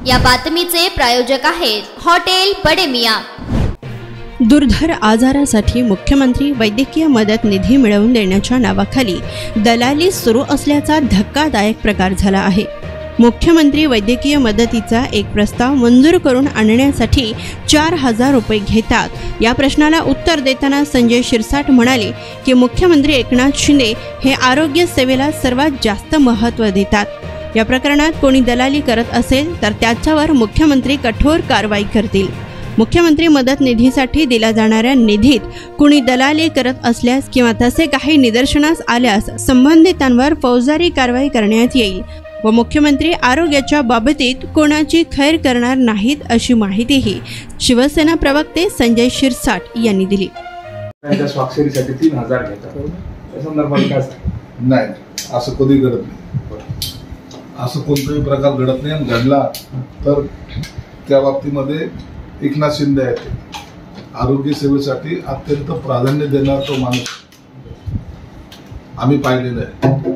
या बातमीचे प्रायोजक आहेत हॉटेल बडे मियां। दुर्धर आजारासाठी मुख्यमंत्री वैद्यकीय मदत निधी मिळवून देण्याच्या नावाखाली दलाली सुरू असल्याचा धक्कादायक प्रकार झाला आहे। मुख्यमंत्री वैद्यकीय मदतीचा एक प्रस्ताव मंजूर करून आणण्यासाठी 4,000 रुपये घेतात। या प्रश्नाला उत्तर देताना संजय शिरसाट म्हणाले की मुख्यमंत्री एकनाथ शिंदे हे आरोग्य सेवेला सर्वात जास्त महत्त्व देतात। या प्रकरणात कोणी दलाली करत असेल तर त्याच्यावर मुख्यमंत्री कठोर कारवाई करतील। मुख्यमंत्री मदत निधीसाठी दिल्या जाणाऱ्या निधीत कुणी दलाली करत असल्यास किंवा तसे काही निदर्शनास आल्यास संबंधितांवर फौजदारी कारवाई करण्यात येईल व मुख्यमंत्री आरोग्याच्या बाबतीत कोणाची खैर करणार नाहीत अशी माहितीही शिवसेना प्रवक्ते संजय शिरसाट यांनी दिली। त्यांच्या स्वाक्षरीसाठी 3,000 घेतात त्या संदर्भात काय नाही, असं कधी घडत नाही। असं कोणताही प्रकार घडत नाही। घडला तर त्या बाबतीमध्ये एकनाथ शिंदे आहेत, आरोग्य सेवेसाठी अत्यंत प्राधान्य देणारा तो माणूस आम्ही पाहिलेला आहे।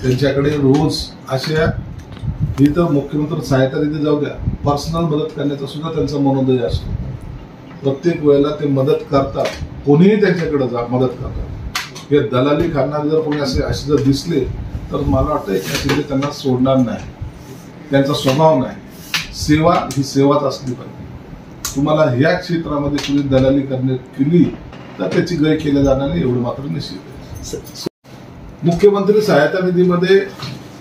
त्यांच्याकडे रोज अशा ही तर मुख्यमंत्री सहायता निधी जाऊ द्या, पर्सनल मदत करण्याचा सुद्धा त्यांचा मनोदय असतो। प्रत्येक वेळेला ते मदत करतात, कोणीही त्यांच्याकडे मदत करतात। हे दलाली करणारे जर कोणी असे जर दिसले तर मला वाटतं एकनाथ शिंदे त्यांना सोडणार नाही, त्यांचा स्वभाव नाही। सेवा ही सेवाच असली पाहिजे। तुम्हाला ह्या क्षेत्रामध्ये कुणी दलाली केली तर त्याची गय केल्या जाणार नाही, एवढं मात्र निश्चित आहे। मुख्यमंत्री सहायता निधीमध्ये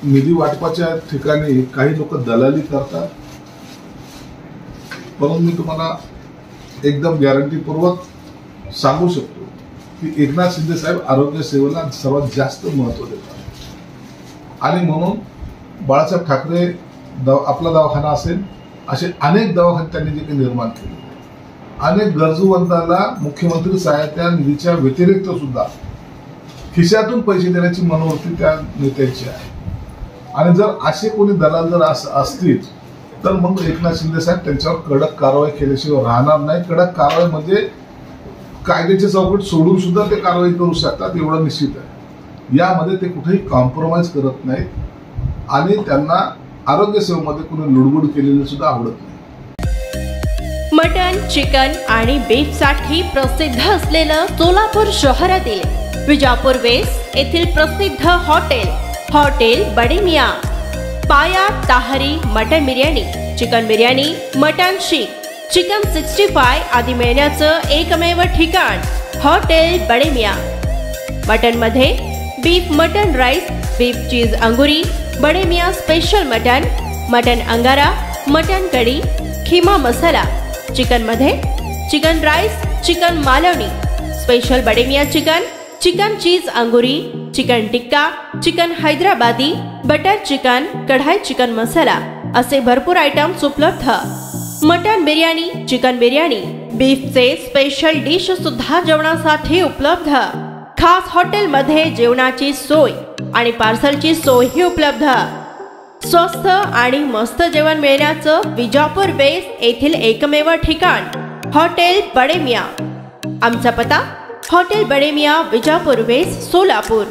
निधी वाटपाच्या ठिकाणी काही लोक दलाली करतात, परंतु मी तुम्हाला एकदम गॅरंटीपूर्वक सांगू शकतो की एकनाथ शिंदे साहेब आरोग्य सेवेला सर्वात जास्त महत्त्व देतात आणि म्हणून बाळासाहेब ठाकरे आपला दवाखाना असेल असे अनेक दवाखाने त्यांनी देखील निर्माण केले। अनेक गरजूवंतांना मुख्यमंत्री सहायता निधीच्या व्यतिरिक्त सुद्धा खिशातून पैसे देण्याची मनोवृत्ती त्या नेत्यांची आहे आणि जर असे कोणी दलाल जर असतील तर मग एकनाथ शिंदे साहेब त्यांच्यावर कडक कारवाई केल्याशिवाय राहणार नाही। कडक कारवाई म्हणजे कायद्याची चौकट सोडून सुद्धा ते कारवाई करू शकतात, एवढं निश्चित आहे। यामध्ये ते कुठेही कॉम्प्रोमाइज करत नाहीत आणि त्यांना आरोग्य सेवेमध्ये कोणी लुडबुड केलेली सुद्धा आवडत नाही। मटन, चिकन आणि बीफ साठी प्रसिद्ध असलेलं सोलापूर शहरातील विजापूर वेस्ट येथील प्रसिद्ध hotel Bade Miyan. Paya tahari mutton biryani, chicken biryani, mutton seekh, chicken 65 आदी मिळण्याचं एकमेव ठिकाण हॉटेल बडे मियां। मटन मध्ये beef mutton rice, beef cheese angoori, Bade Miyan special mutton, mutton angara, mutton kadhi, keema masala. Chicken मध्ये chicken rice, chicken Malvani, special Bade Miyan chicken, chicken cheese angoori, chicken tikka, chicken Hyderabadi, butter chicken, kadai chicken masala असे भरपूर आयटम्स उपलब्ध। मटन बिर्याणी, चिकन बिर्याणी, बीफचे स्पेशल डिश सुद्धा जेवणासाठी उपलब्ध। खास हॉटेलमध्ये जेवणाची सोय आणि पार्सलची सोयही उपलब्ध। स्वस्त आणि मस्त जेवण मिळण्याचं विजापूर वेस्ट येथील एकमेव ठिकाण हॉटेल बडे मियां। आमचा पत्ता हॉटेल बडे मियां, विजापूर वेस्ट, सोलापूर।